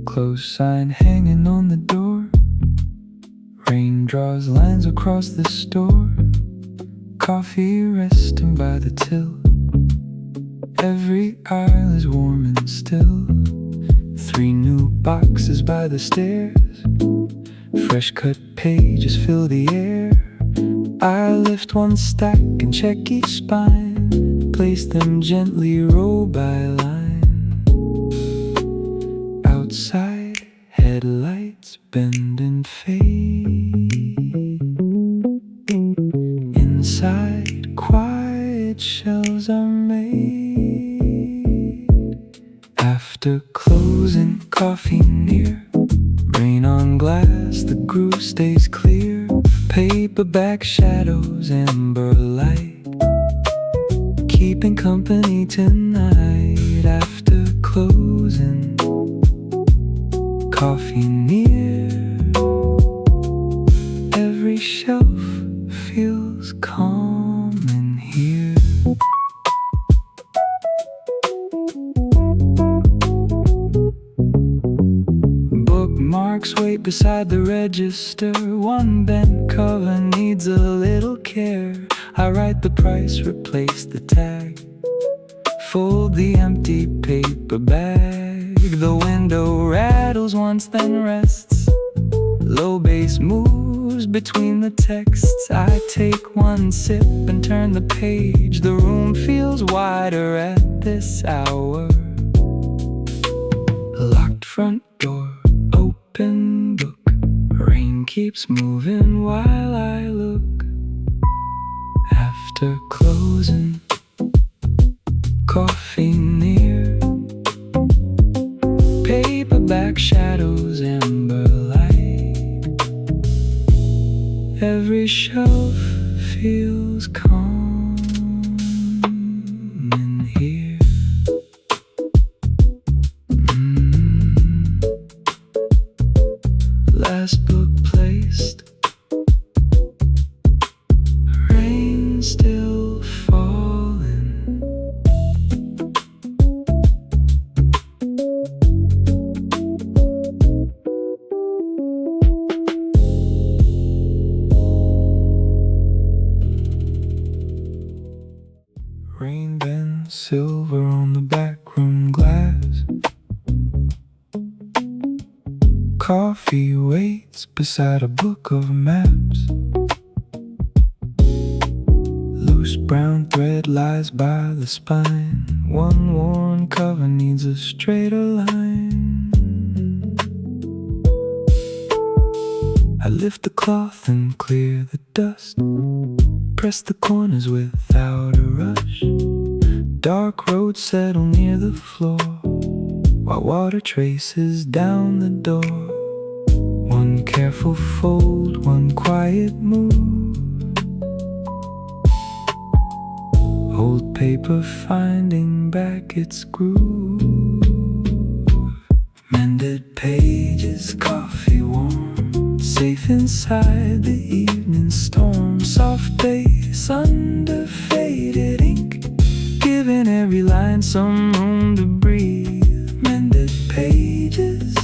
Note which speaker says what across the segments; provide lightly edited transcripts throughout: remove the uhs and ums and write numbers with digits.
Speaker 1: Close sign hanging on the door. Rain draws lines across the store. Coffee resting by the till. Every aisle is warm and still. 3 new boxes by the stairs. Fresh cut pages fill the air. I lift one stack and check each spine. Place them gently row by line. Outside, headlights bend and fade. Inside, quiet shelves are made. After closing, coffee near. Rain on glass, the groove stays clear. Paperback shadows, amber light, keeping company tonight. After closing, coffee near. Every shelf feels calm in here. Bookmarks wait beside the register. One bent cover needs a little care. I write the price, replace the tag. Fold the empty paper bag. The window rattles once, then rests. Low bass moves between the texts. I take one sip and turn the page. The room feels wider at this hour. Locked front door, open book. Rain keeps moving while I look. After closing, coffee near. Paperback shadows, amber light. Every shelf feels calm in here. Last book placed. Rain still falling. Rain bends silver on the backroom glass. Coffee waits beside a book of maps. Loose brown thread lies by the spine. One worn cover needs a straighter line. I lift the cloth and clear the dust. Press the corners without a rush. Dark roads settle near the floor, while water traces down the door. One careful fold, one quiet move. Old paper finding back its groove. Mended pages, coffee warm. Safe inside the evening storm. Soft bass under faded ink, giving every line some room to breathe. Mended pages,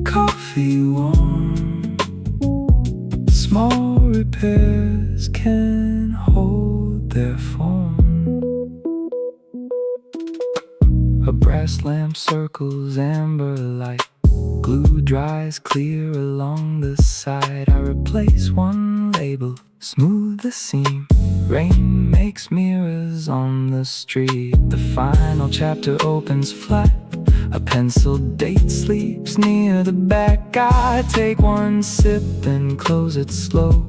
Speaker 1: coffee warm. Small repairs can hold their form. A brass lamp circles amber light. Glue dries clear along the side. I replace one label, smooth the seam. Rain makes mirrors on the street. The final chapter opens flat. A penciled date sleeps near the back. I take one sip and close it slow,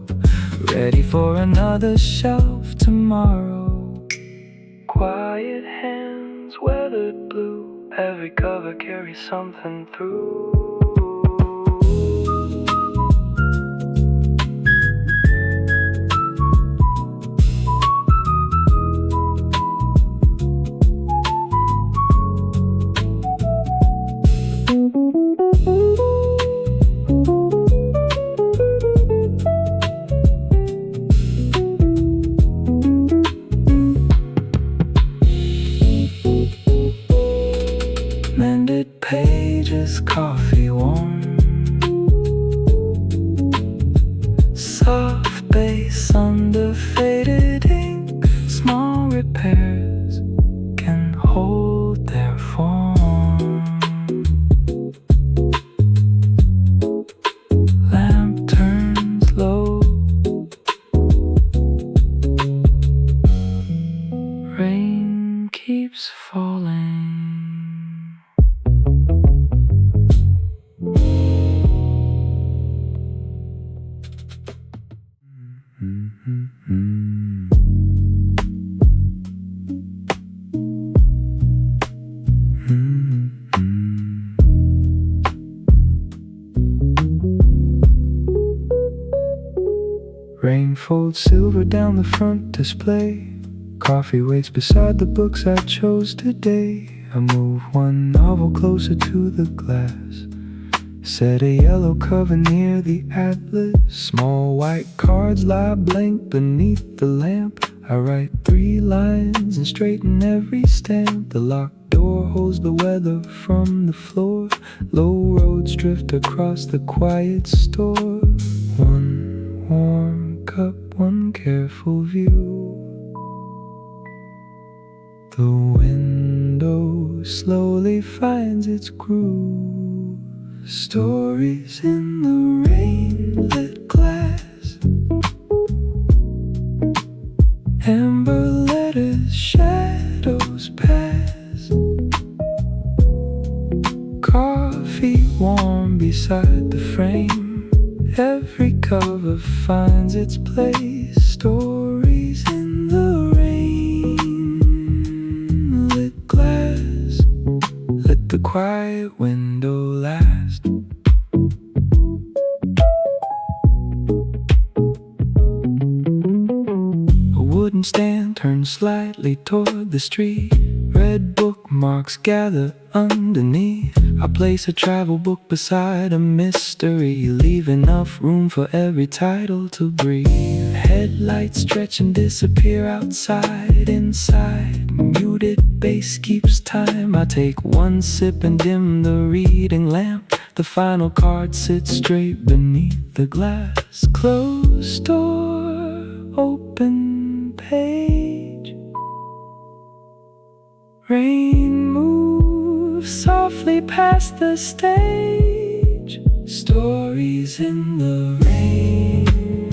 Speaker 1: ready for another shelf tomorrow. Quiet hands, weathered blue. Every cover carries something through. Mended pages. this coffee warm. Soft bass under faded ink. Small repairs can hold their form. Lamp turns low. Rain keeps falling. Rain folds silver down the front display. Coffee waits beside the books I chose today. I move one novel closer to the glass. Set a yellow cover near the atlas. Small white cards lie blank beneath the lamp. I write 3 lines and straighten every stamp. The locked door holds the weather from the floor. Low roads drift across the quiet store. One warm cup, one careful view. The window slowly finds its groove. Stories in the rain-lit glass. Amber letters, shadows pass. Coffee warm beside the frame. Every cover finds its place. Stories in the rain-lit glass. Let the quiet window last. A wooden stand turns slightly toward the street. Red bookmarks gather underneath. I place a travel book beside a mystery. Leave enough room for every title to breathe. Headlights stretch and disappear outside. Inside, muted bass keeps time. I take one sip and dim the reading lamp. The final card sits straight beneath the glass. Closed door, open page. Rain moves softly past the stage. Stories in the rain-lit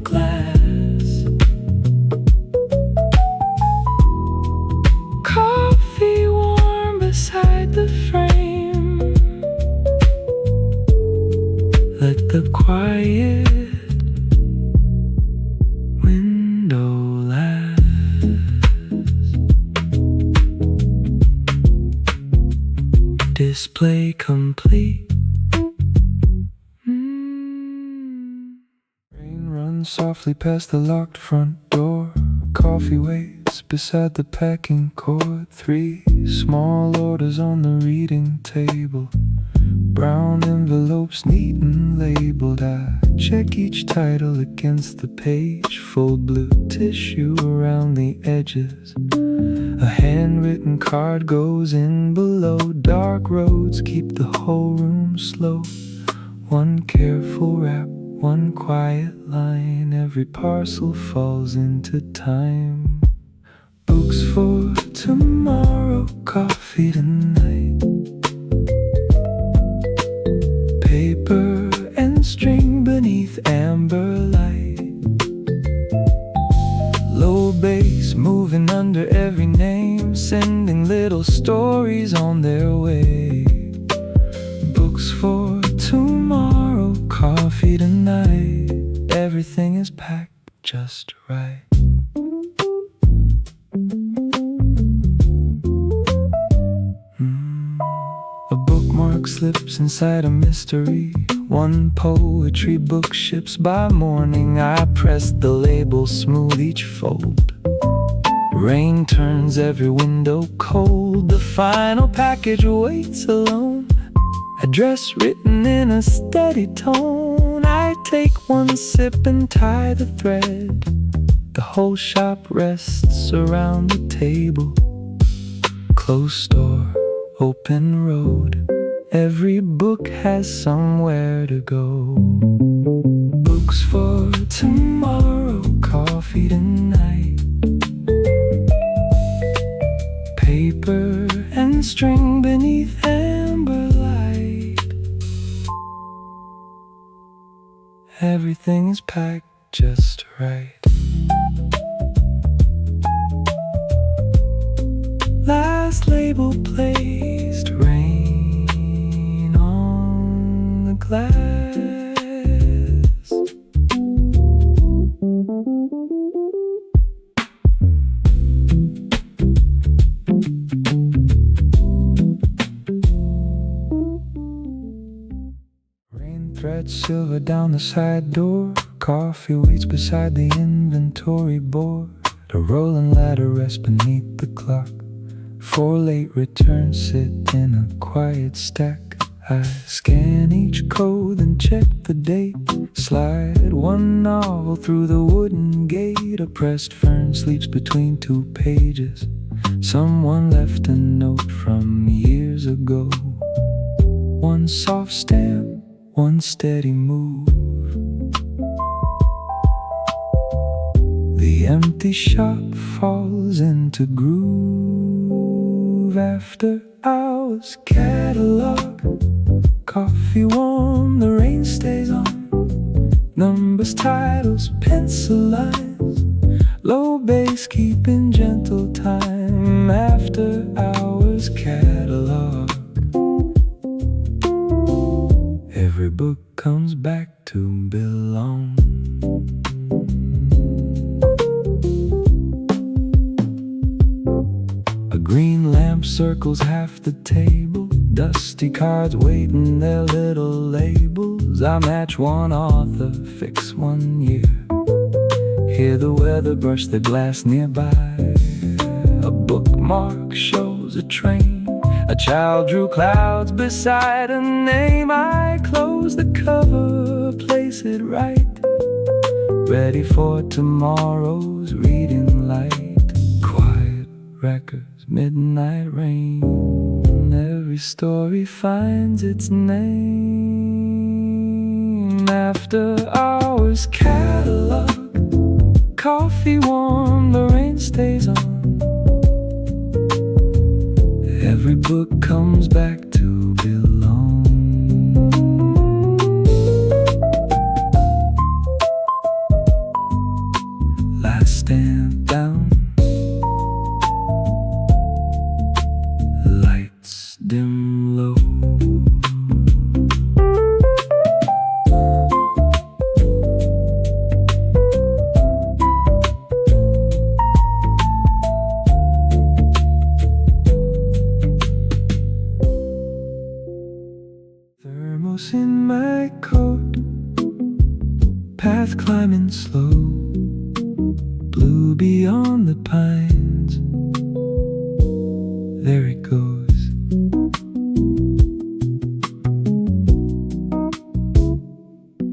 Speaker 1: glass. Coffee warm beside the frame. Let the quiet window last. Display complete. Rain runs softly past the locked front door. Coffee waits beside the packing cord. 3 small orders on the reading table. Brown envelopes neat and labeled. I check each title against the page. Fold blue tissue around the edges. A handwritten card goes in below. Dark roads keep the whole room slow. One careful wrap, one quiet line. Every parcel falls into time. Books for tomorrow, coffee tonight. Paper and string beneath amber light. Low bass moving under every name, sending little stories on their way. Books for tomorrow, coffee tonight. Everything is packed just right. A bookmark slips inside a mystery. One poetry book ships by morning. I press the label, smooth each fold. Rain turns every window cold. The final package waits alone. Address written in a steady tone. I take one sip and tie the thread. The whole shop rests around the table. Closed door, open road. Every book has somewhere to go. Books for tomorrow, coffee tonight, paper and string beneath amber light. Everything is packed just right. Last label placed, rain on the glass. Rain threads silver down the side door. Coffee waits beside the inventory board. A rolling ladder rests beneath the clock. 4 late returns sit in a quiet stack. I scan each code and check the date. Slide one novel through the wooden gate. A pressed fern sleeps between 2 pages. Someone left a note from years ago. One soft stamp, one steady move. The empty shop falls into groove. After hours catalog, coffee warm, the rain stays on. Numbers, titles, pencil lines, low bass keeping gentle time. After hours catalog, every book comes back to belong. A green lamp circles half the table. Dusty cards waiting their little labels. I match one author, fix 1 year. Hear the weather brush the glass nearby. A bookmark shows a train. A child drew clouds beside a name. I close the cover, place it right, ready for tomorrow's reading light. Quiet records, midnight rain. Every story finds its name. After hours catalog, coffee warm, the rain stays on. Every book comes back to belong. Last stamp down, lights dim low. Thermos in my coat, path climbing slow. Blue beyond the pines, there it goes.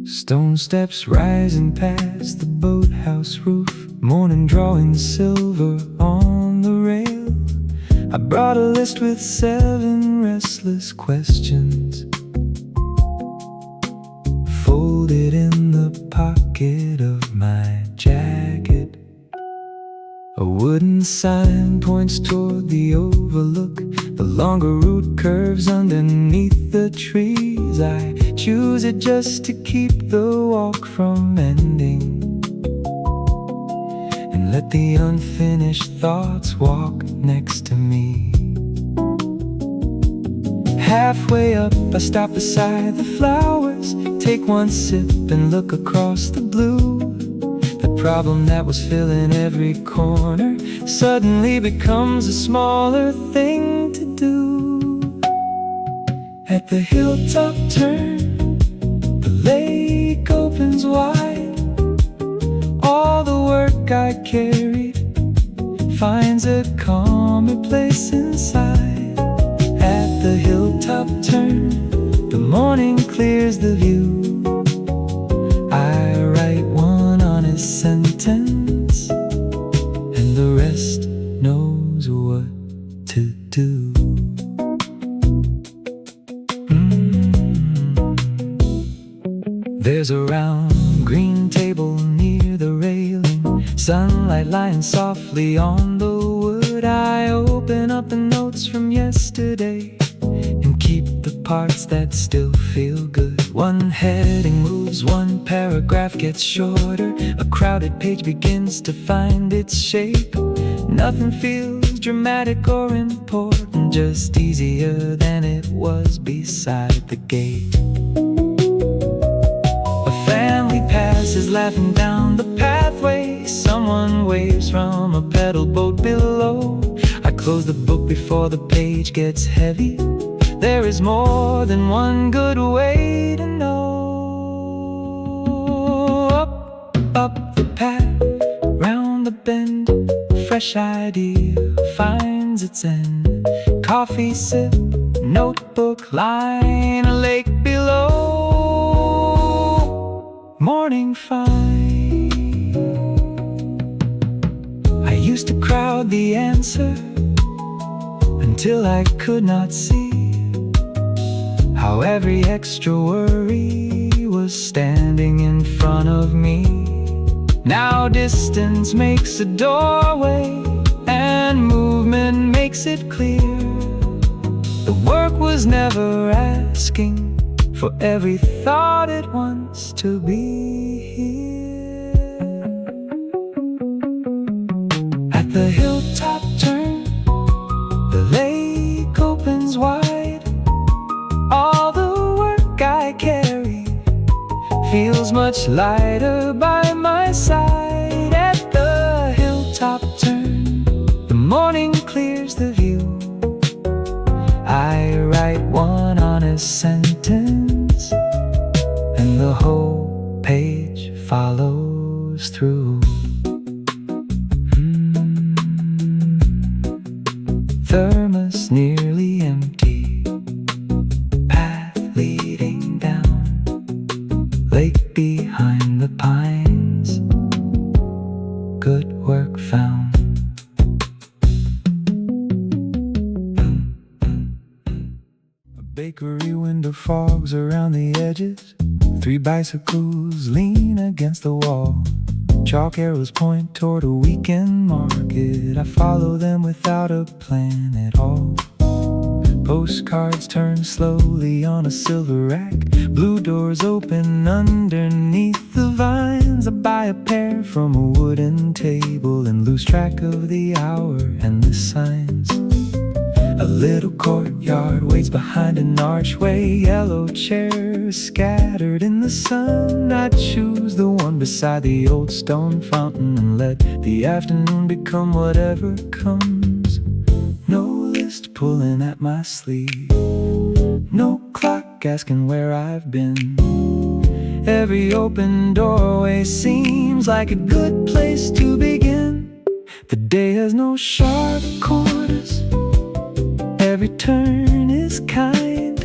Speaker 1: Stone steps rising past the boathouse roof. Morning drawing silver on the rail. I brought a list with 7 restless questions, folded in the pocket of my jacket. A wooden sign points toward the overlook. The longer route curves underneath the trees. I choose it just to keep the walk from ending, and let the unfinished thoughts walk next to me. Halfway up, I stop beside the flowers, take one sip and look across the blue. The problem that was filling every corner suddenly becomes a smaller thing to do. At the hilltop turn, the lake opens wide. All the work I carried finds a calmer place inside. At the hilltop turn, the morning clears the view. I write one honest sentence, and the rest knows what to do. There's a round green table near the railing, sunlight lying softly on the wood. I open up the notes from yesterday and keep the parts that still feel good. One heading moves, one paragraph gets shorter, a crowded page begins to find its shape. Nothing feels dramatic or important, just easier than it was beside the gate. A family passes laughing down the pathway, someone waves from a pedal boat below. I close the book before the page gets heavy. There is more than one good way to know. Up the path, round the bend, fresh idea finds its end. Coffee sip, notebook line, a lake below. Morning fine. I used to crowd the answer until I could not see how every extra worry was standing in front of me. Now distance makes a doorway and movement makes it clear. The work was never asking for every thought it wants to be here. At the hilltop turn, the lake opens wide. All the work I carry feels much lighter by my side. At the hilltop turn, the morning clears the view. I write one honest sentence, and the whole page follows through. Thermos nearly empty, path leading down, lake behind the pines, good work found. A bakery window fogs around the edges, 3 bicycles lean against the wall. Chalk arrows point toward a weekend market. I follow them without a plan at all. Postcards turn slowly on a silver rack. Blue doors open underneath the vines. I buy a pair from a wooden table and lose track of the hour and the signs. A little courtyard waits behind an archway. Yellow chairs scattered in the sun. I choose the one beside the old stone fountain and let the afternoon become whatever comes. No list pulling at my sleeve, no clock asking where I've been. Every open doorway seems like a good place to begin. The day has no sharp corners, every turn is kind.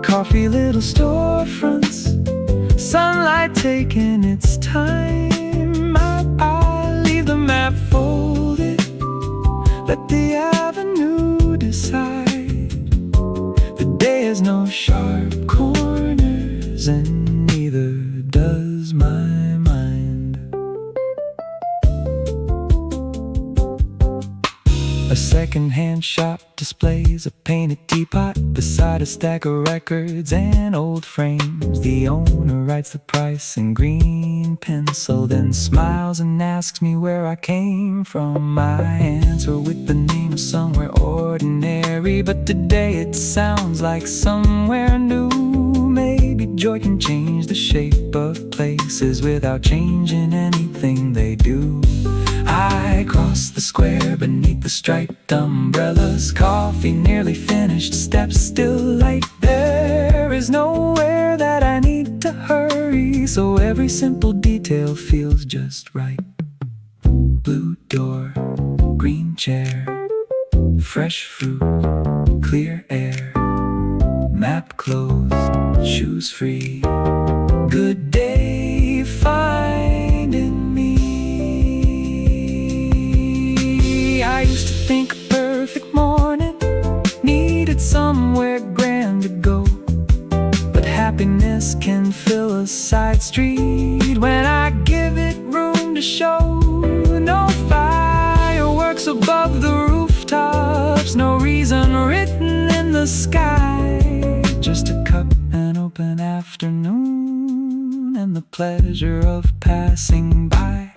Speaker 1: Coffee little storefronts, sunlight taking its time. I leave the map folded, let the avenue decide. The day has no sharp corners, and neither does my mind. A second-hand shop displays a painted teapot beside a stack of records and old frames. The owner writes the price in green pencil, then smiles and asks me where I came from. I answer with the name of somewhere ordinary, but today it sounds like somewhere new. Maybe joy can change the shape of places without changing anything they do. I cross the square beneath the striped umbrellas. Coffee nearly finished, steps still light. There is nowhere that I need to hurry, so every simple detail feels just right. Blue door, green chair, fresh fruit, clear air. Map closed, shoes free. Good day finding me. I used to think a perfect morning needed somewhere grand to go, but happiness darkness can fill a side street when I give it room to show. No fireworks above the rooftops, no reason written in the sky. Just a cup, an open afternoon, and the pleasure of passing by.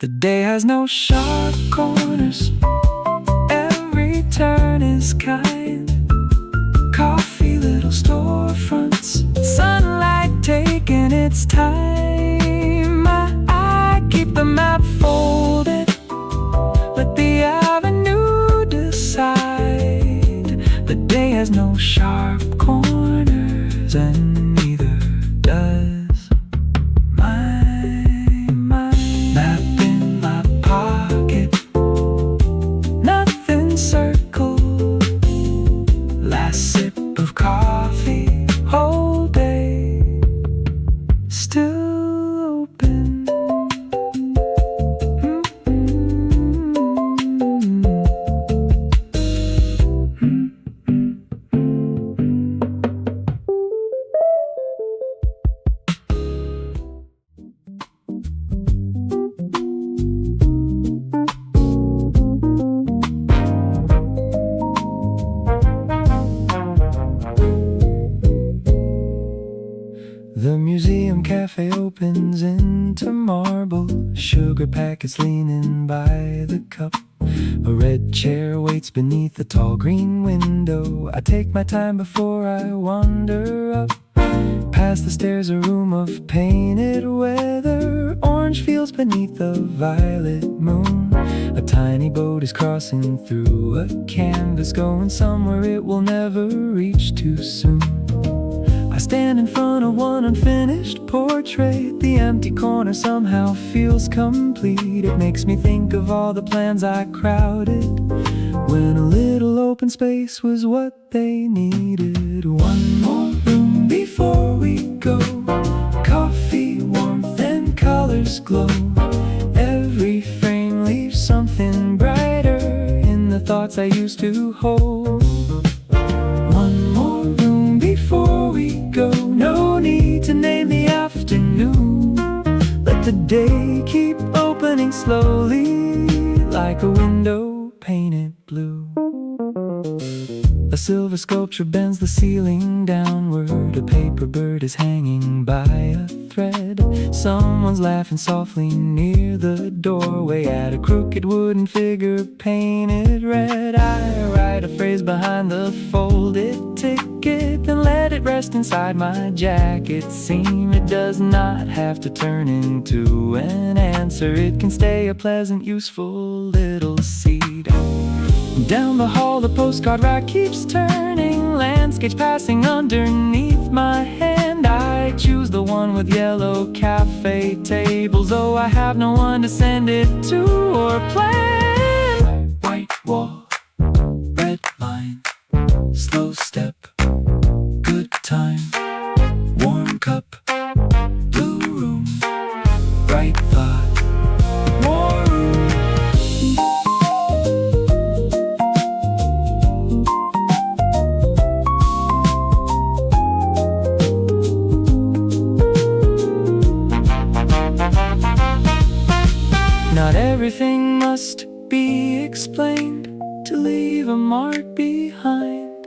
Speaker 1: The day has no sharp corners, every turn is kind. Coffee, little storefronts, sunlight taking its time. I keep the map folded, let the avenue decide. The day has no sharp corners, and neither does my mind. Map in my pocket, nothing circled. Last sip of coffee, whole day still open. The museum cafe opens into marble, sugar packets leaning by the cup. A red chair waits beneath a tall green window. I take my time before I wander up. Past the stairs, a room of painted weather, orange fields beneath a violet moon. A tiny boat is crossing through a canvas, going somewhere it will never reach too soon. I stand in front of one unfinished portrait. The empty corner somehow feels complete. It makes me think of all the plans I crowded when a little open space was what they needed. One more room before we go, coffee, warmth and colors glow. Every frame leaves something brighter in the thoughts I used to hold. One more room before we go, no need to name the afternoon. Let the day keep opening slowly, like a window painted blue. A silver sculpture bends the ceiling downward. A paper bird is hanging by a thread. Someone's laughing softly near the doorway at a crooked wooden figure painted red. I write a phrase behind the folded ticket, then let it rest inside my jacket seam. It does not have to turn into an answer. It can stay a pleasant, useful little seed. Down the hall, the postcard rack keeps turning, landscapes passing underneath my hand. I choose the one with yellow cafe tables, though I have no one to send it to or plan. White wall, red line, slow step, good time, warm cup, blue room, bright thought, more room. Not everything must be explained to leave a mark behind.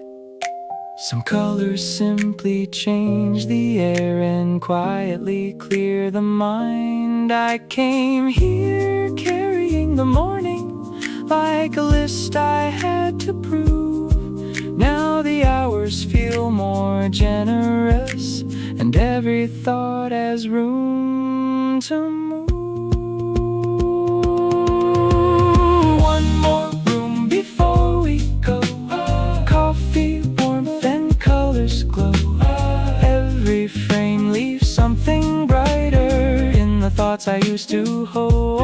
Speaker 1: Some colors simply change the air and quietly clear the mind. I came here carrying the morning like a list I had to prove. Now the hours feel more generous, and every thought has room to move. One more room before we go, coffee, warmth and colors glow. Every frame leaves something brighter in the thoughts I used to hold.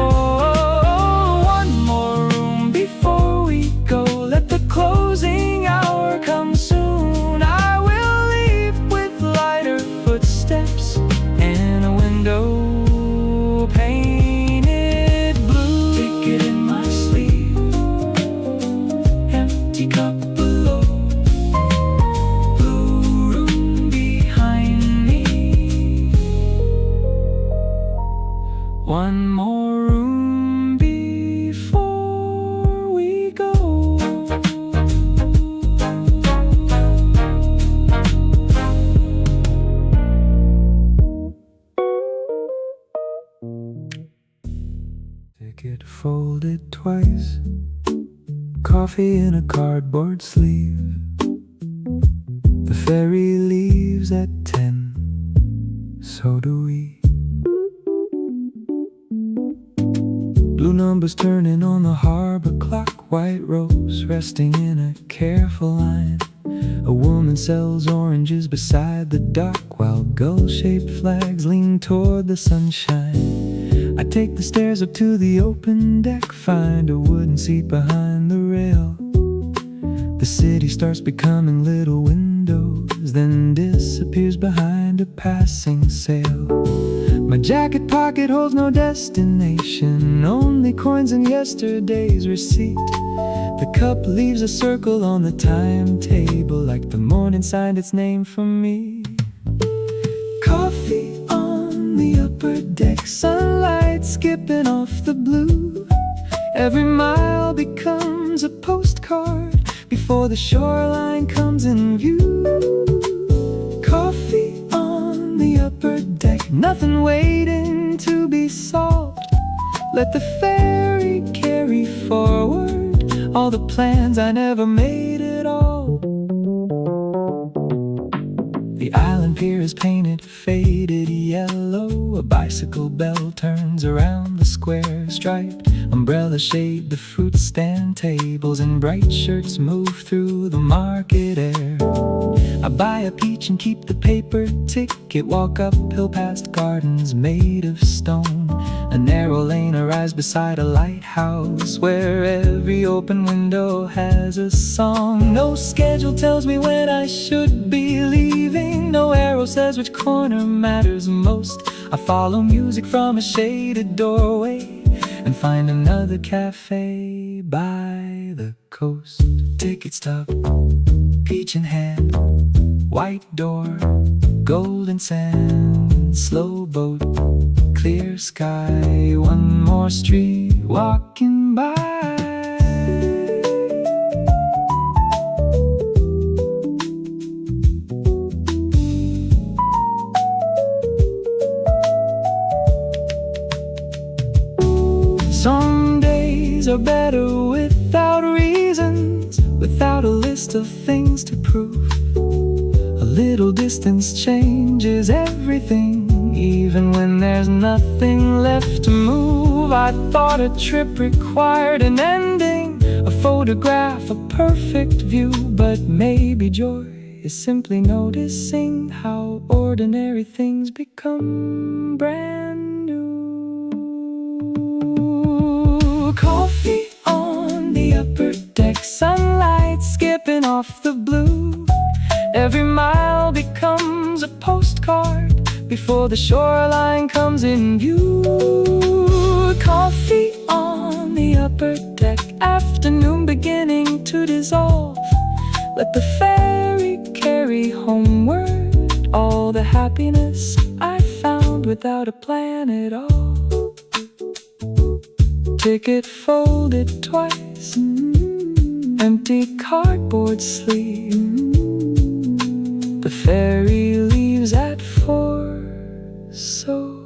Speaker 1: One more room before we go, let the closing hour come soon. I will leave with lighter footsteps and a window painted blue. Ticket in my sleeve, empty cup below, blue room behind. folded twice. Coffee in a cardboard sleeve. The ferry leaves at 10. So do we. Blue numbers turning on the harbor clock. White ropes resting in a careful line. A woman sells oranges beside the dock, while gull-shaped flags lean toward the sunshine. I take the stairs up to the open deck, find a wooden seat behind the rail. The city starts becoming little windows, then disappears behind a passing sail. My jacket pocket holds no destination, only coins and yesterday's receipt. The cup leaves a circle on the timetable, like the morning signed its name for me. Coffee on the upper deck, sunlight skipping off the blue. Every mile becomes a postcard before the shoreline comes in view. Coffee on the upper deck, nothing waiting to be solved. Let the ferry carry forward all the plans I never made at all. The island pier is painted faded yellow. A bicycle bell turns around the square. Striped umbrellas shade the fruit stand tables, and bright shirts move through the market air. I buy a peach and keep the paper ticket. Walk uphill past gardens made of stone. A narrow lane arrives beside a lighthouse, where every open window has a song. No schedule tells me when I should be leaving. No arrow says which corner matters most. I follow music from a shaded doorway and find another cafe by the coast. Ticket stub, peach in hand, white door, golden sand, slow boat, clear sky, one more street walking by. Some days are better without reasons, without a list of things to prove. A little distance changes everything, even when there's nothing left to move. I thought a trip required an ending, a photograph, a perfect view. But maybe joy is simply noticing how ordinary things become brand new. Coffee on the upper deck, sunlight skipping off the blue. Every mile becomes a postcard before the shoreline comes in view. Coffee on the upper deck, afternoon beginning to dissolve. Let the ferry carry homeward all the happiness I found without a plan at all. Ticket folded twice, empty cardboard sleeve. The ferry leaves at 4, so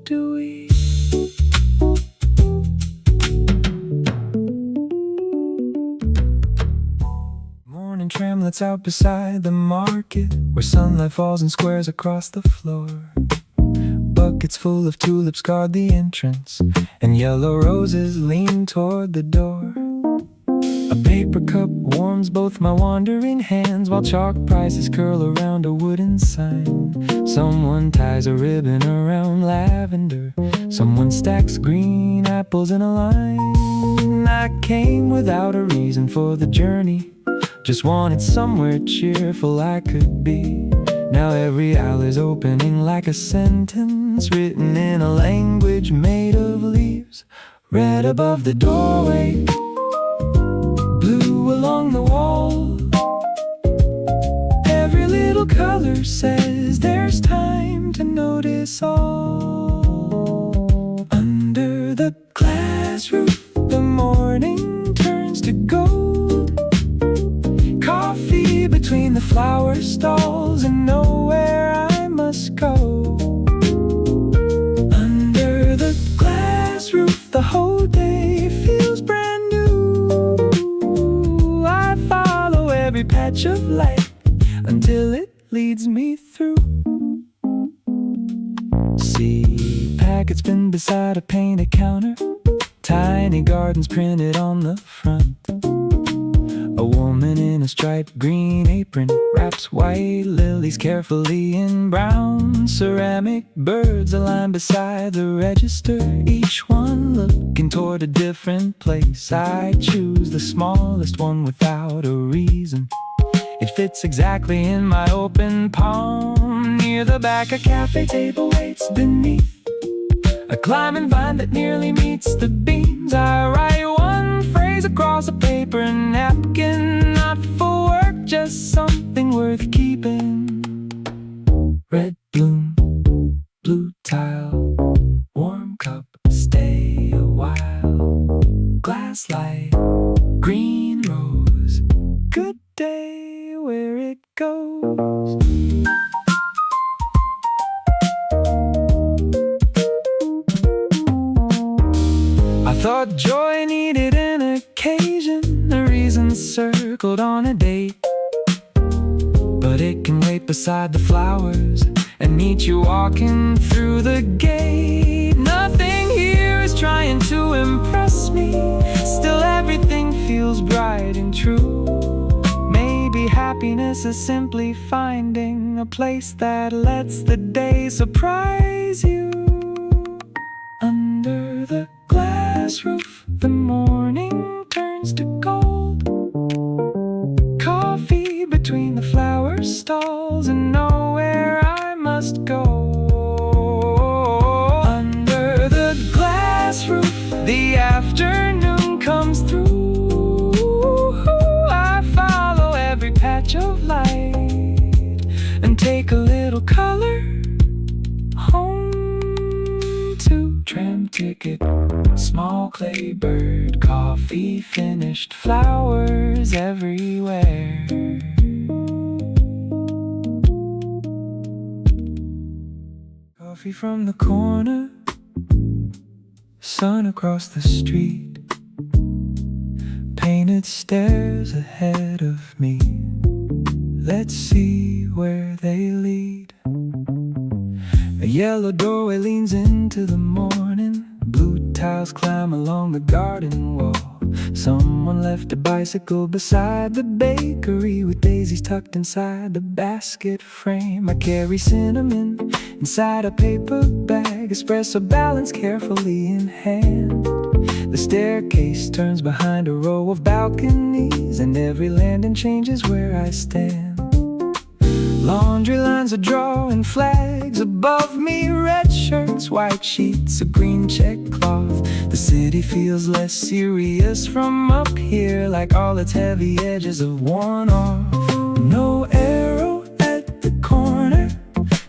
Speaker 1: do we. Morning tramlets out beside the market, where sunlight falls in squares across the floor. Buckets full of tulips guard the entrance, and yellow roses lean toward the door. A paper cup warms both my wandering hands, while chalk prices curl around a wooden sign. Someone ties a ribbon around lavender, someone stacks green apples in a line. I came without a reason for the journey, just wanted somewhere cheerful I could be. Now every aisle is opening like a sentence written in a language made of leaves. Red above the doorway, blue along the wall. Every little color says there's time to notice all. Under the glass roof, the morning turns to gold. Coffee between the flower stalls, and nowhere I must go. Under the glass roof, the whole day patch of light until it leads me through. See, packets pinned beside a painted counter, tiny gardens printed on the front. A woman in a striped green apron wraps white lilies carefully in brown ceramic. Birds aligned beside the register, each one looking toward a different place. I choose the smallest one without a reason. It fits exactly in my open palm. Near the back, a cafe table waits beneath a climbing vine that nearly meets the beams. I write one phrase across a paper napkin, not for work, just something worth keeping. Red bloom, blue tile, warm cup, stay a while. Glass light, green rose, good day where it goes. I thought joy needed an occasion, a reason circled on a date. But it can wait beside the flowers and meet you walking through the gate. Nothing here is trying to impress me, still everything feels bright and true. Maybe happiness is simply finding a place that lets the day surprise you. Under the glass roof, the morning turns to gold. Coffee between the flower stalls, and nowhere I must go. Under the glass roof, the afternoon comes through. I follow every patch of light and take a little color home. Tram ticket, small clay bird, coffee finished, flowers everywhere. Coffee from the corner, sun across the street, painted stairs ahead of me. Let's see where they lead. A yellow doorway leans into the morning. Blue tiles climb along the garden wall. Someone left a bicycle beside the bakery, with daisies tucked inside the basket frame. I carry cinnamon inside a paper bag, espresso balanced carefully in hand. The staircase turns behind a row of balconies, and every landing changes where I stand. Laundry lines are drawing flags above me, red shirts, white sheets, a green check cloth. The city feels less serious from up here, like all its heavy edges have worn off. No arrow at the corner,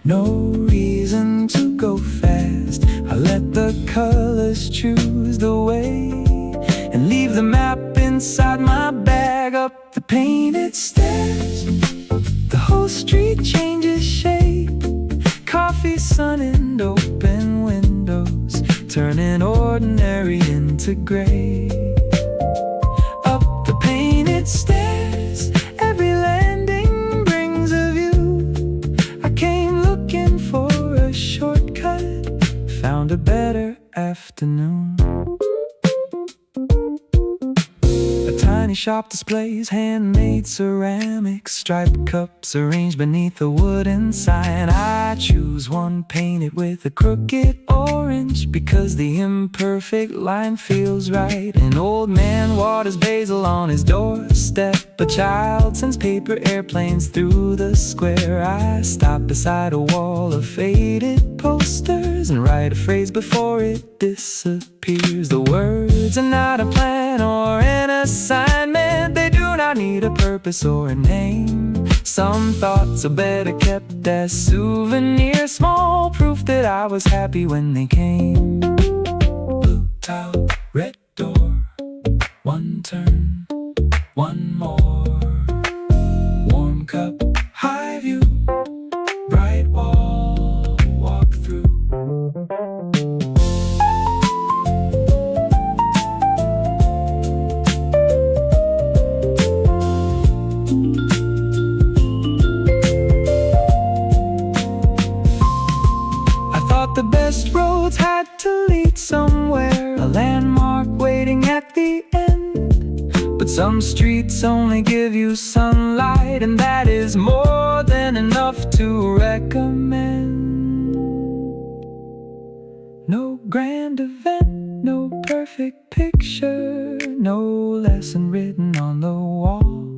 Speaker 1: no reason to go fast. I let the colors choose the way and leave the map inside my bag. Up the painted stairs, the whole street changes shape. Coffee, sun, and open windows, turning ordinary into gray. Up the painted stairs, every landing brings a view. I came looking for a shortcut, found a better afternoon. Tiny shop displays handmade ceramics, striped cups arranged beneath a wooden sign. I choose one painted with a crooked orange, because the imperfect line feels right. An old man waters basil on his doorstep. A child sends paper airplanes through the square. I stop beside a wall of faded posters and write a phrase before it disappears. The words are not a plan or an assignment, they do not need a purpose or a name. Some thoughts are better kept as souvenirs, small proof that I was happy when they came. Blue tile, red door, one turn, one more. Warm cup, high view, bright wall, walk through. just Rhodes had to lead somewhere, a landmark waiting at the end. But some streets only give you sunlight, and that is more than enough to recommend. No grand event, no perfect picture, no lesson written on the wall,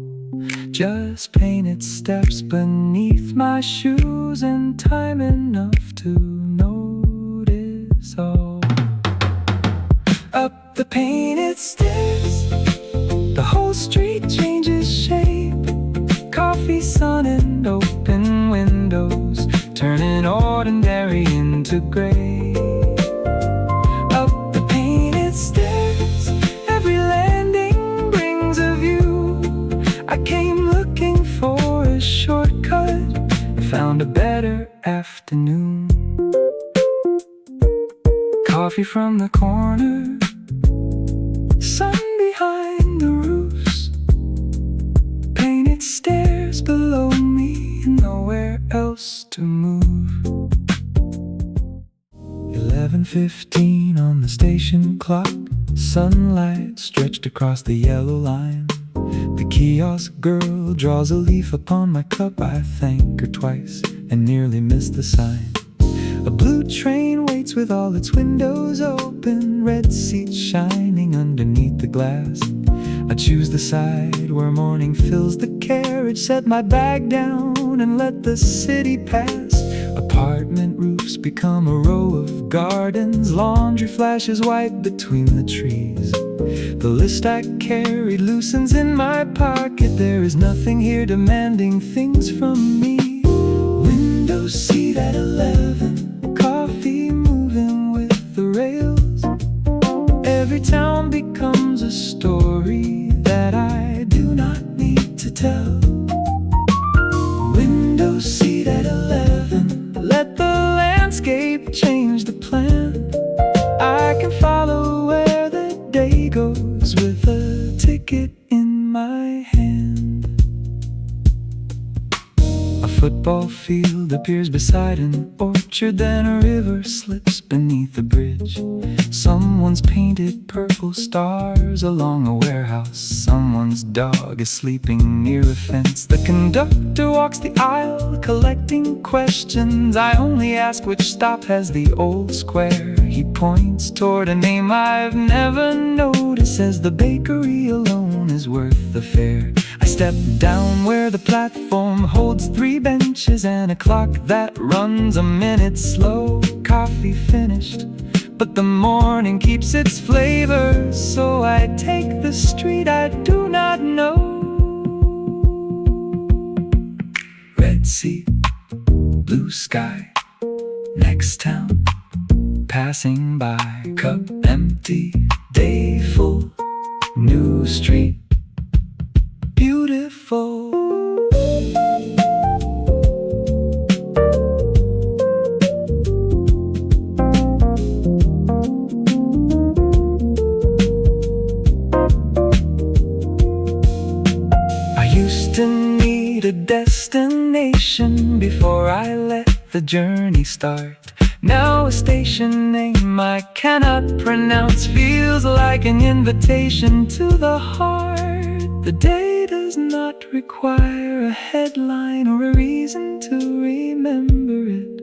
Speaker 1: just painted steps beneath my shoes and time enough to notice all. Up the painted stairs, the whole street changes shape. Coffee, sun, and open windows, turning ordinary into gray. Up the painted stairs, every landing brings a view. I came looking for a shortcut, found a better afternoon. Coffee from the corner, sun behind the roofs, painted stairs below me, and nowhere else to move. 11:15 on the station clock, sunlight stretched across the yellow line. The kiosk girl draws a leaf upon my cup. I thank her twice and nearly miss the sign. A blue train waits with all its windows open, red seats shining underneath the glass. I choose the side where morning fills the carriage, set my bag down and let the city pass. Apartment roofs become a row of gardens, laundry flashes white between the trees. The list I carried loosens in my pocket. There is nothing here demanding things from me. Window seat at 11, coffee moving with the rails. Every town becomes a story that I do not need to tell. Window seat at 11, let the landscape change the plan. I can follow where the day goes with a ticket in my hand. A football field appears beside an orchard, then a river slips beneath a bridge. Someone's painted purple stars along a warehouse. Someone's dog is sleeping near a fence. The conductor walks the aisle collecting questions. I only ask which stop has the old square. He points toward a name I've never noticed, says the bakery alone is worth the fare. I step down where the platform holds 3 benches and a clock that runs a minute slow. Coffee finished, but the morning keeps its flavor, so I take the street I do not know. Red seat, blue sky, next town, passing by, cup empty, day full, new street, beautiful. To need a destination before I let the journey start. Now a station name I cannot pronounce feels like an invitation to the heart. The day does not require a headline or a reason to remember it.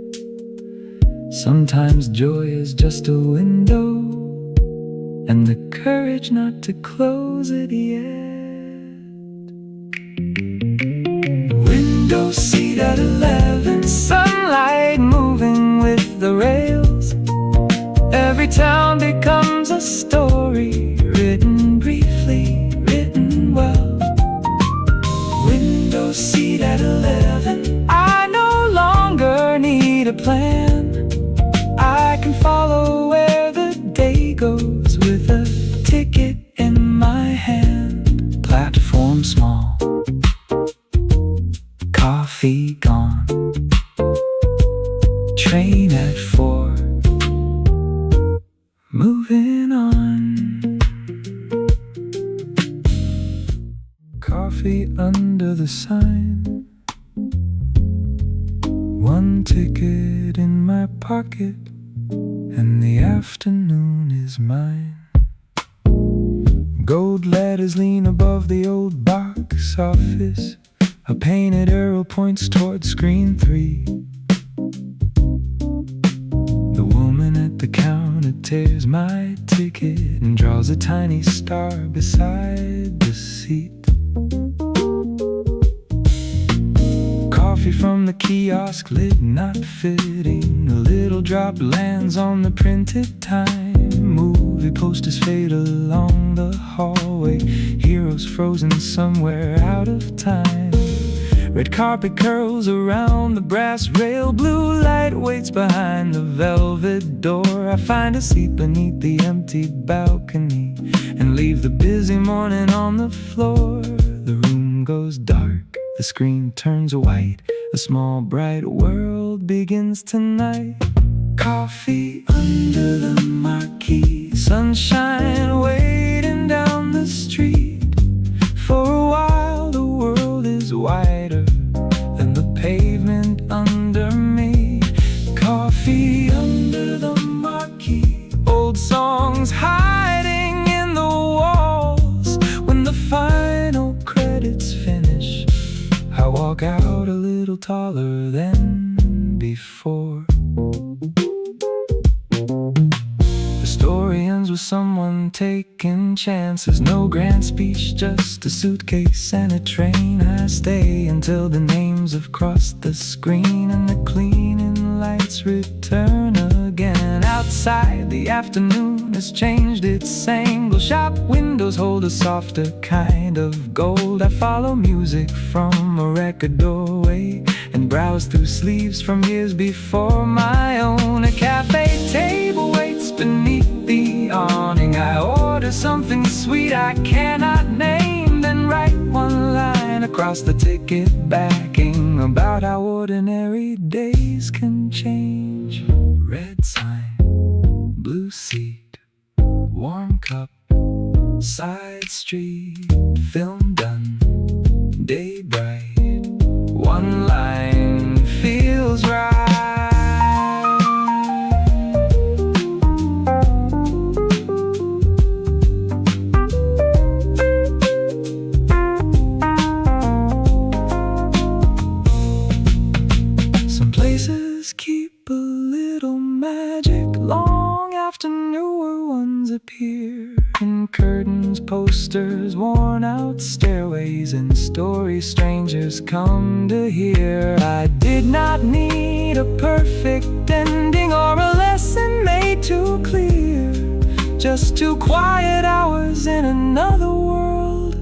Speaker 1: Sometimes joy is just a window and the courage not to close it yet. Window seat at 11, sunlight moving with the rails. Every town becomes a story, written briefly, written well. Window seat at 11, I no longer need a plan. I can follow where the day goes with a ticket in my hand. Platform small, coffee gone, train at 4, moving on. Coffee under the sign, 1 ticket in my pocket, and the afternoon is mine. Gold letters lean above the old box office. A painted arrow points toward screen 3. The woman at the counter tears my ticket and draws a tiny star beside the seat. Coffee from the kiosk lid not fitting. A little drop lands on the printed time. Movie posters fade along the hallway. Heroes frozen somewhere out of time. Red carpet curls around the brass rail. Blue light waits behind the velvet door. I find a seat beneath the empty balcony and leave the busy morning on the floor. The room goes dark, the screen turns white. A small bright world begins tonight. Coffee under the marquee, sunshine waiting down the street. For a while the world is wider than the pavement under me. Coffee under the marquee, old songs hiding in the walls. When the final credits finish, I walk out a little taller than before. The story ends with someone taking chances. No grand speech, just a suitcase and a train. I stay until the names have crossed the screen and the cleaning lights return again. Outside, the afternoon has changed its angle. Shop windows hold a softer kind of gold. I follow music from a record doorway and browse through sleeves from years before my own. A cafe table waits beneath the awning. I order something sweet I cannot name, then write one line across the ticket backing about how ordinary days can change. Red sign, blue seat, warm cup, side street, film done, day bright, one line feels right. Some places keep a little magic long after newer ones appear. In curtains, posters, worn out stairways, and stories strangers come to hear. I did not need a perfect ending or a lesson made too clear. Just 2 quiet hours in another world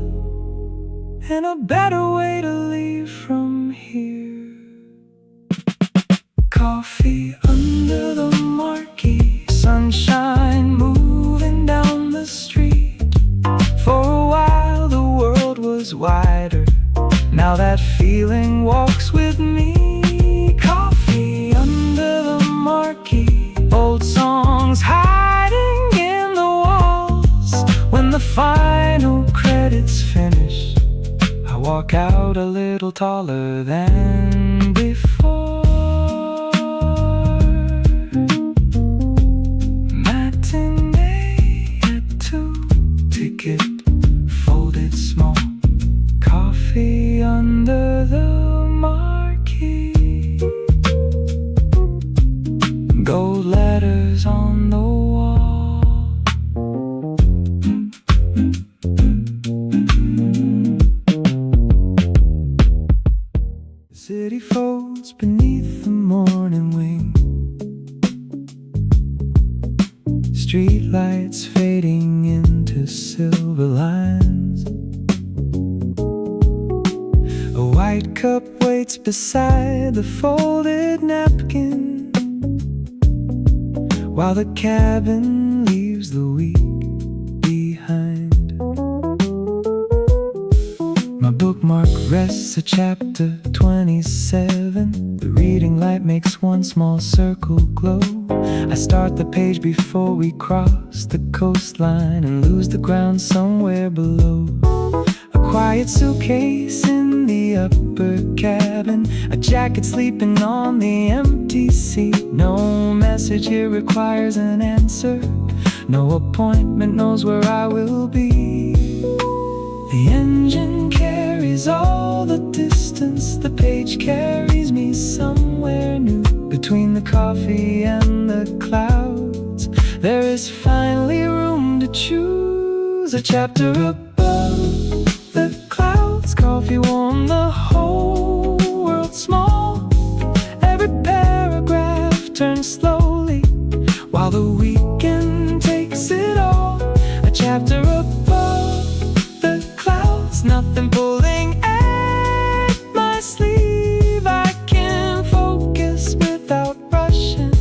Speaker 1: and a better way to leave from here. Coffee under the marquee, sunshine moving down the street. For a while the world was wider, now that feeling walks with me. Coffee under the marquee, old songs hiding in the walls. When the final credits finish, I walk out a little taller than before. Folded small, coffee under the marquee, gold letters on the wall. The city folds beneath the morning wing, street lights fading into silver lines. A white cup waits beside the folded napkin, while the cabin leaves the week behind. My bookmark rests at chapter 27. The reading light makes one small circle glow. I start the page before we cross the coastline and lose the ground somewhere below. A quiet suitcase in the upper cabin, cabin, a jacket sleeping on the empty seat. No message here requires an answer, no appointment knows where I will be. The engine carries all the distance, the page carries me somewhere new. Between the coffee and the clouds, there is finally room to choose. A chapter above the clouds, coffee warm, the whole world small. Every paragraph turns slowly, while the weekend takes it all. A chapter above the clouds, nothing pulling at my sleeve. I can focus without rushing,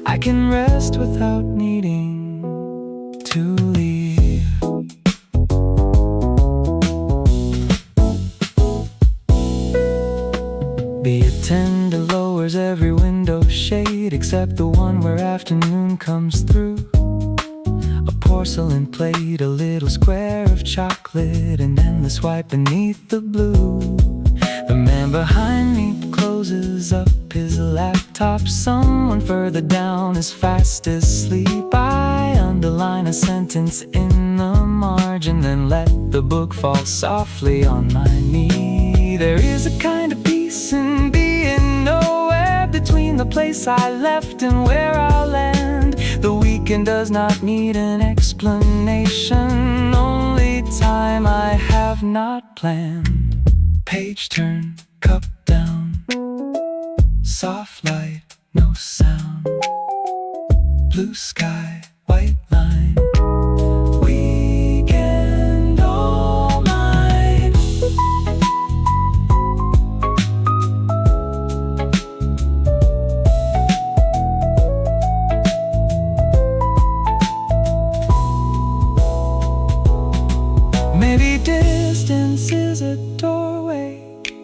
Speaker 1: I can rest without needing to leave. Be attended lowers every window shade except the one where afternoon comes through. A porcelain plate, a little square of chocolate, an endless white beneath the blue. The man behind me closes up his laptop. Someone further down is fast asleep. I underline a sentence in the margin, then let the book fall softly on my knee. There is a kind of peace in being nowhere between the place I left and where I'll land. The weekend does not need an explanation, only time I have not planned. Page turn, cup down, soft light, no sound. Blue sky, white line, weekend all mine. Maybe distance is a doorway,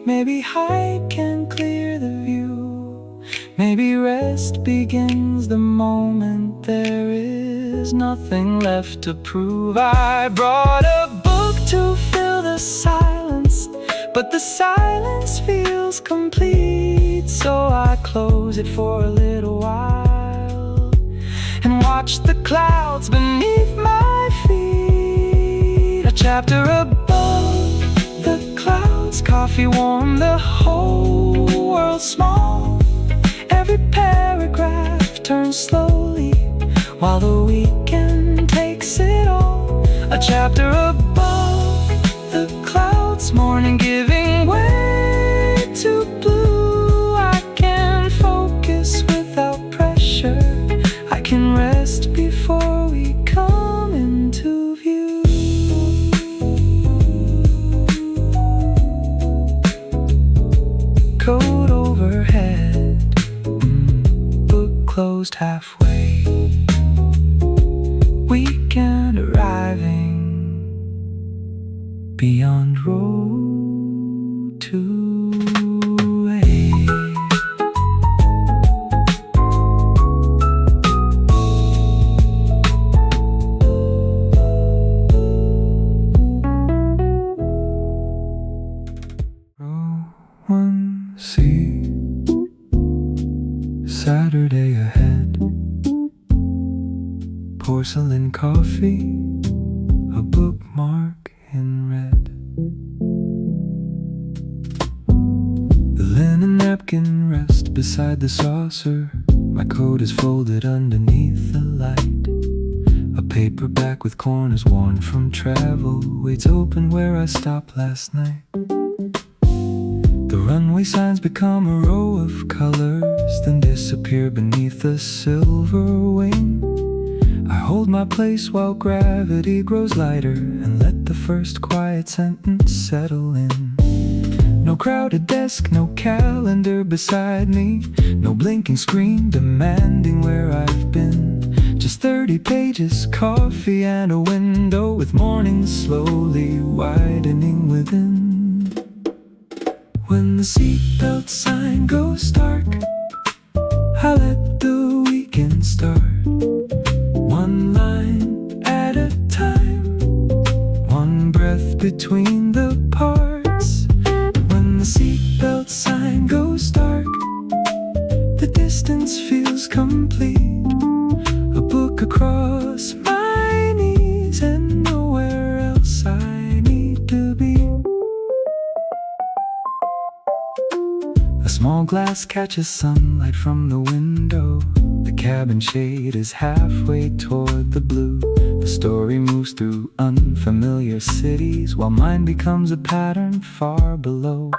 Speaker 1: maybe height can clear the view. Maybe rest begins the moment there is nothing left to prove. I brought a book to fill the silence, but the silence feels complete. So I close it for a little while and watch the clouds beneath my feet. A chapter above the clouds, coffee warm, the whole world small. Every paragraph turns slowly, while the weekend takes it all. A chapter above the clouds, morning giving way to blue. I can focus without pressure, I can rest before we come into view. Coat overhead, book closed halfway. Weekend arriving beyond road to A. Row 1C, Saturday ahead. Porcelain coffee, a bookmark in red. The linen napkin rests beside the saucer. My coat is folded underneath the light. A paperback with corners worn from travel waits open where I stopped last night. The runway signs become a row of colors, then disappear beneath a silver wing. I hold my place while gravity grows lighter and let the first quiet sentence settle in. No crowded desk, no calendar beside me, no blinking screen demanding where I've been. Just 30 pages, coffee and a window with mornings slowly widening within. When the seatbelt sign goes dark, I let the weekend start. One line at a time, one breath between the parts. When the seatbelt sign distance feels complete. A book across my knees and nowhere else I need to be. A small glass catches sunlight from the window. The cabin shade is halfway toward the blue. The story moves through unfamiliar cities, while mine becomes a pattern far below.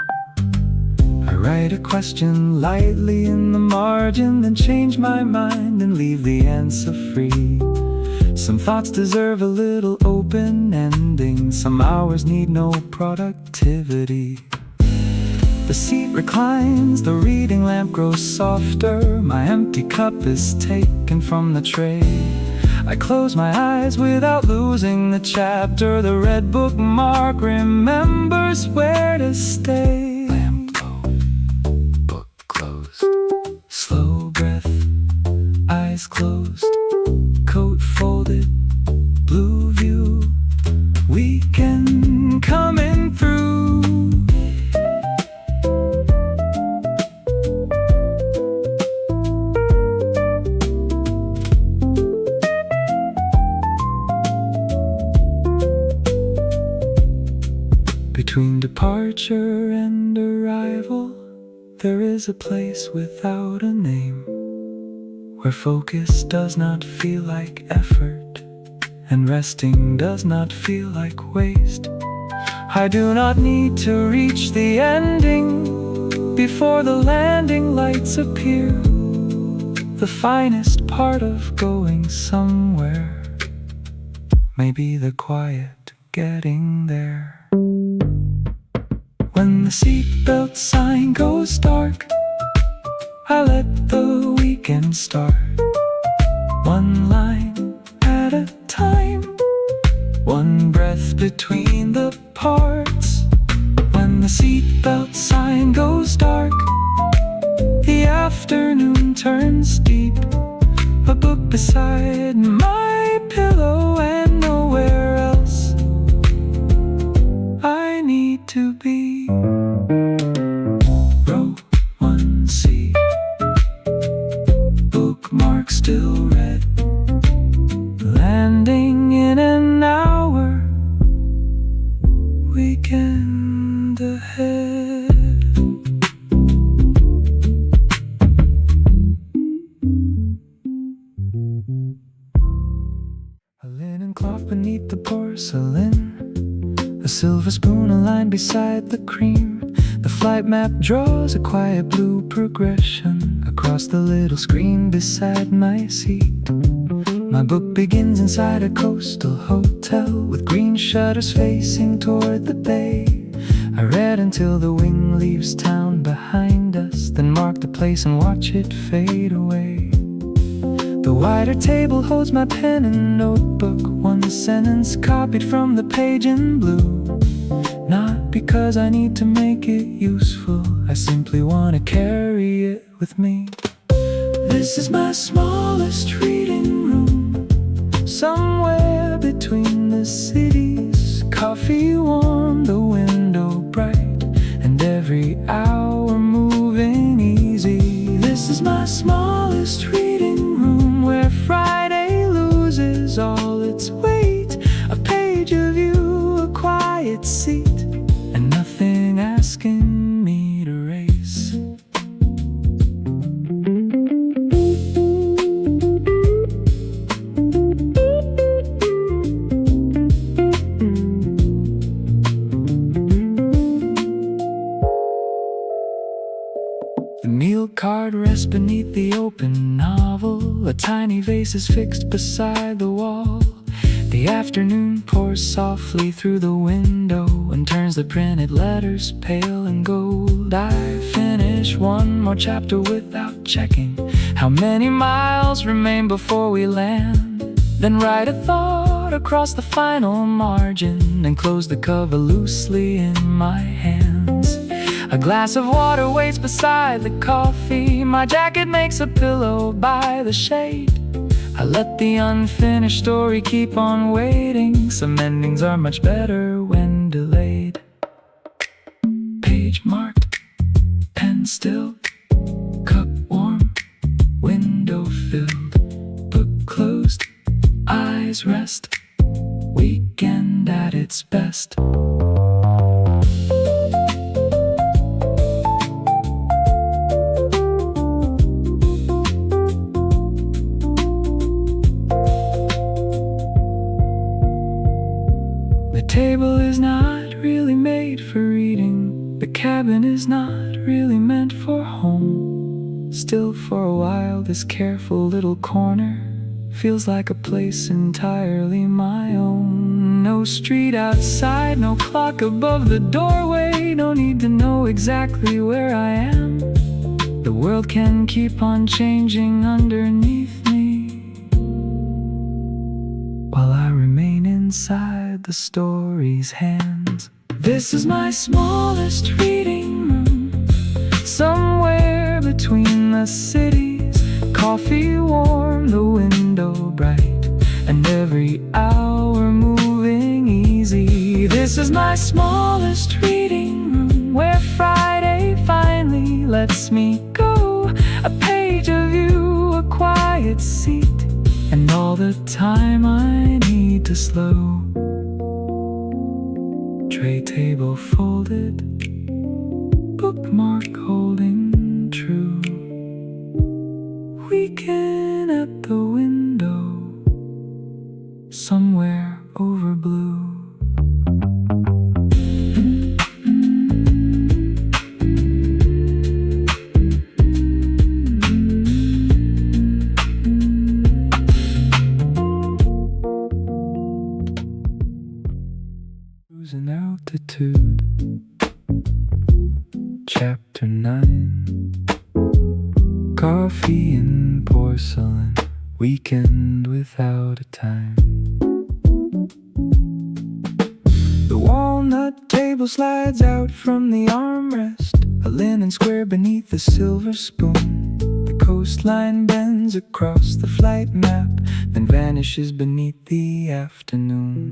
Speaker 1: I write a question lightly in the margin, then change my mind and leave the answer free. Some thoughts deserve a little open ending. Some hours need no productivity. The seat reclines, the reading lamp grows softer. My empty cup is taken from the tray. I close my eyes without losing the chapter. The red bookmark remembers where to stay. Lamp low, book closed. Slow breath, eyes closed. Coat folded, blue view. Weekend coming through. Between departure and arrival, there is a place without a name, where focus does not feel like effort, and resting does not feel like waste. I do not need to reach the ending before the landing lights appear. The finest part of going somewhere may be the quiet getting there. When the seatbelt sign goes dark, I let the weekend start. One line at a time, one breath between the parts. When the seatbelt sign goes dark, the afternoon turns deep. A book beside my pillow and nowhere else I need to be. Row 1C, bookmark still red. Landing in an hour, weekend ahead. A linen cloth beneath the porcelain, a silver spoon aligned beside the cream. The flight map draws a quiet blue progression across the little screen beside my seat. My book begins inside a coastal hotel with green shutters facing toward the bay. I read until the wing leaves town behind us, then mark the place and watch it fade away. The wider table holds my pen and notebook, one sentence copied from the page in blue. Not because I need to make it useful, I simply want to carry it with me. This is my smallest reading room, somewhere between the cities. Coffee warm, the window bright, and every hour moving easy. This is my smallest reading room, where Friday loses all its weight. A page of you, a quiet seat, and nothing asking me to race. The meal card rests beneath the open novel. A tiny vase is fixed beside the wall. The afternoon pours softly through the window and turns the printed letters pale and gold. I finish one more chapter without checking how many miles remain before we land. Then write a thought across the final margin and close the cover loosely in my hands. A glass of water waits beside the coffee. My jacket makes a pillow by the shade. I let the unfinished story keep on waiting. Some endings are much better when delayed. Page marked, pen still, cup warm, night's rest. Weekend at its best. The table is not really made for reading. The cabin is not really meant for home. Still, for a while, this careful little corner feels like a place entirely my own. No street outside, no clock above the doorway. No need to know exactly where I am. The world can keep on changing underneath me, while I remain inside the story's hands. This is my smallest reading room, somewhere between the cities. Coffee warm, the window bright, and every hour moving easy. This is my smallest reading room, where Friday finally lets me go. A page of you, a quiet seat, and all the time I need to slow. Tray table folded, bookmark holding true. Weekend at the window, somewhere over blue. Cruising altitude, Chapter 9. Coffee and porcelain, weekend without a time. The walnut table slides out from the armrest, a linen square beneath the silver spoon. The coastline bends across the flight map, then vanishes beneath the afternoon.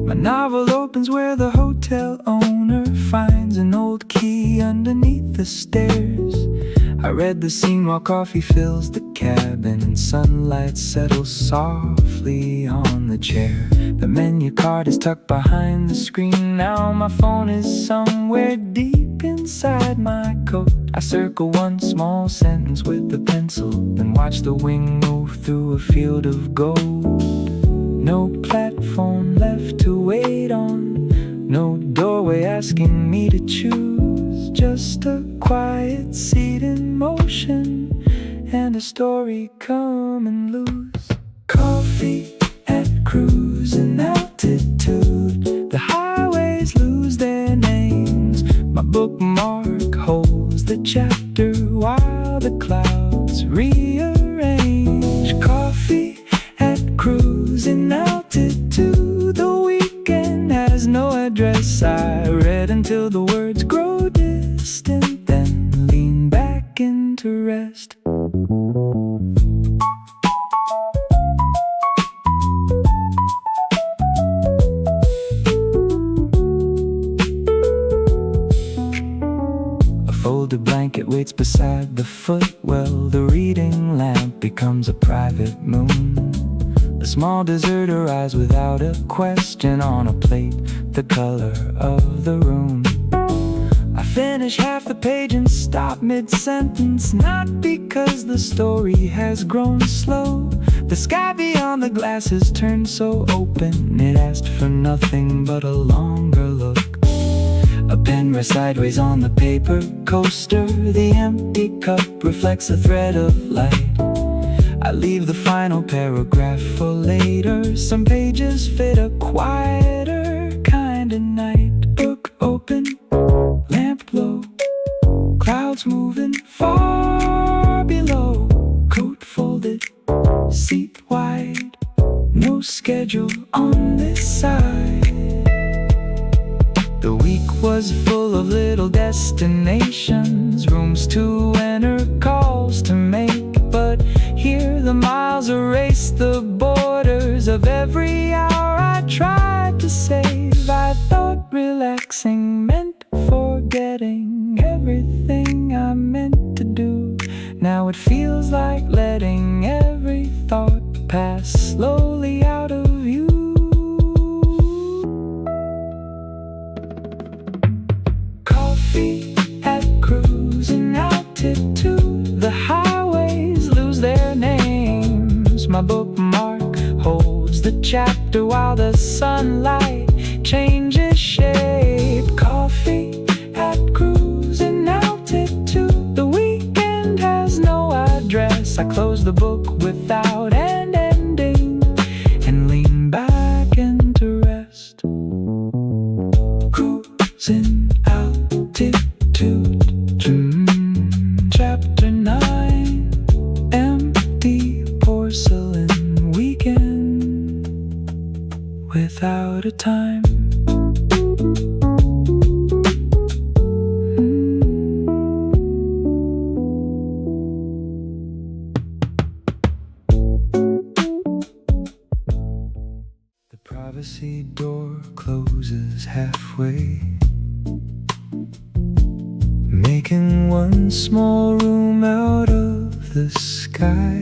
Speaker 1: My novel opens where the hotel owner finds an old key underneath the stairs. I read the scene while coffee fills the cabin and sunlight settles softly on the chair. The menu card is tucked behind the screen. Now my phone is somewhere deep inside my coat. I circle one small sentence with a pencil, then watch the wing move through a field of gold. No platform left to wait on, no doorway asking me to choose. Just a quiet seat in motion, and a story coming loose. Coffee at cruising altitude, the highways lose their names. My bookmark holds the chapter while the clouds rearrange. Coffee at cruising altitude, the weekend has no address. I read until the words grow distant, then lean back into rest. A folded blanket waits beside the footwell. The reading lamp becomes a private moon. A small dessert arrives without a question on a plate, the color of the room. I finish half the page and stop mid-sentence, not because the story has grown slow. The sky beyond the glass has turned so open, it asked for nothing but a longer look. A pen rests sideways on the paper coaster. The empty cup reflects a thread of light. I leave the final paragraph for later. Some pages fit a quieter kind of night. Book open, lamp low, clouds moving far below. Coat folded, seat wide, no schedule on this side. The week was full of little destinations, rooms to enter, calls to make. But here the miles erase the borders of every hour I tried to save. I thought relaxing meant forgetting everything I meant to do. Now it feels like letting every thought pass slowly out chapter while the sunlight changes shape. Coffee at cruising altitude. The weekend has no address. I close the book without an ending and lean back into rest. Cruising altitude. Chapter 9. Empty porcelain weekend without a time. The privacy door closes halfway, making one small room out of the sky.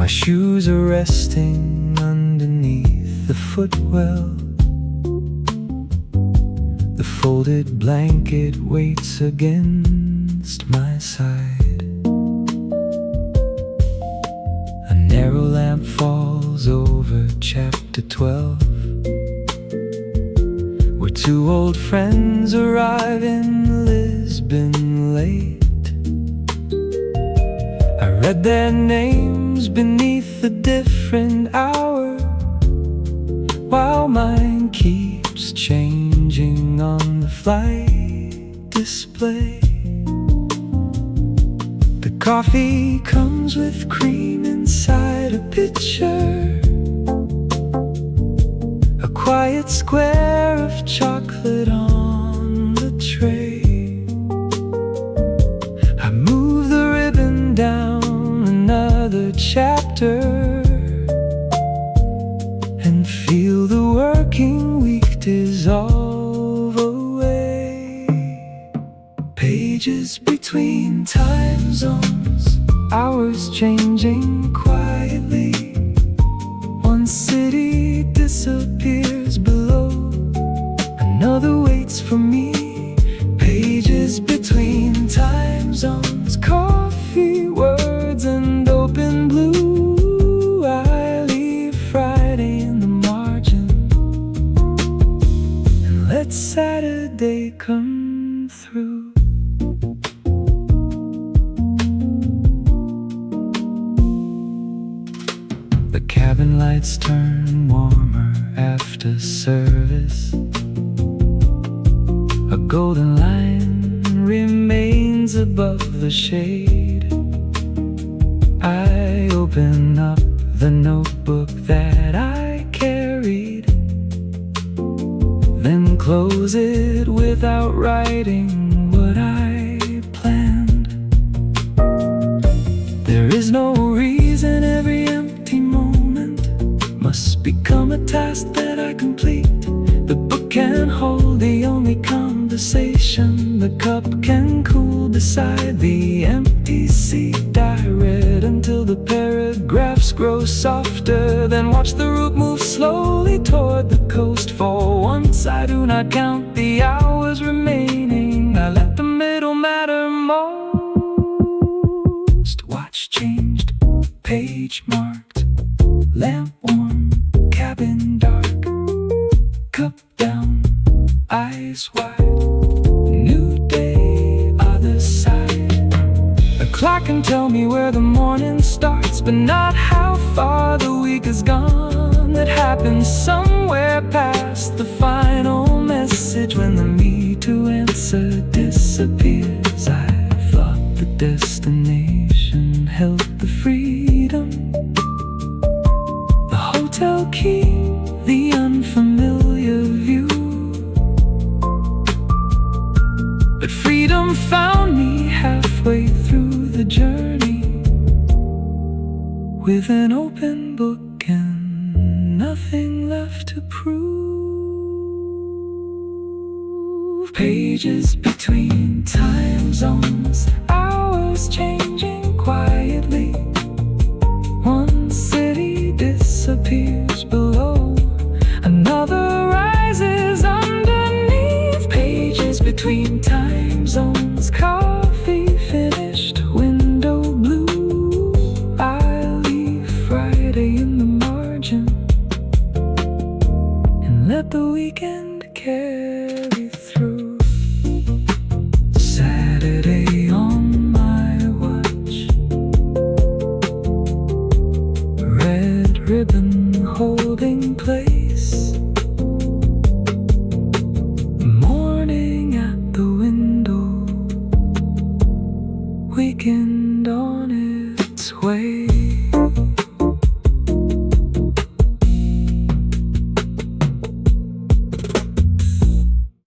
Speaker 1: My shoes are resting underneath the footwell. The folded blanket waits against my side. A narrow lamp falls over chapter 12, where two old friends arrive in Lisbon late. I read their names beneath a different hour, while mine keeps changing on the flight display. The coffee comes with cream inside a pitcher, a quiet square of chocolate on the tray. I move the ribbon down another chapter and feel the working week dissolve away. Pages between time zones, hours changing quietly. One city disappears below, another waits for me. Pages between time zones, coffee, words, and open blue. I leave Friday in the margin and let Saturday come through. The cabin lights turn warmer after service. A golden line remains above the shade. I open up the notebook that I carried, then close it without writing what I planned. There is no reason every empty moment must become a task that I complete. The book can hold the only conversation. The cup can cool beside the empty seat. I read until the paragraphs grow softer, then watch the route move slowly toward the coast. For once I do not count the hours remaining. I let the middle matter most. Watch changed, page marked, lamp warm, cabin dark, cup down, eyes wide. New day, other side. A clock can tell me where the morning starts, but not how far the week is gone. It happens somewhere past the final message, when the me to answer disappears. I thought the destination held the freedom, the hotel key, the unfamiliar view. But freedom found me halfway through the journey, with an open book and nothing left to prove. Pages between time zones, hours changing quietly. One city disappears below, another rises underneath. Pages between time zones, coffee finished, window blue. I leave Friday in the morning ribbon holding place.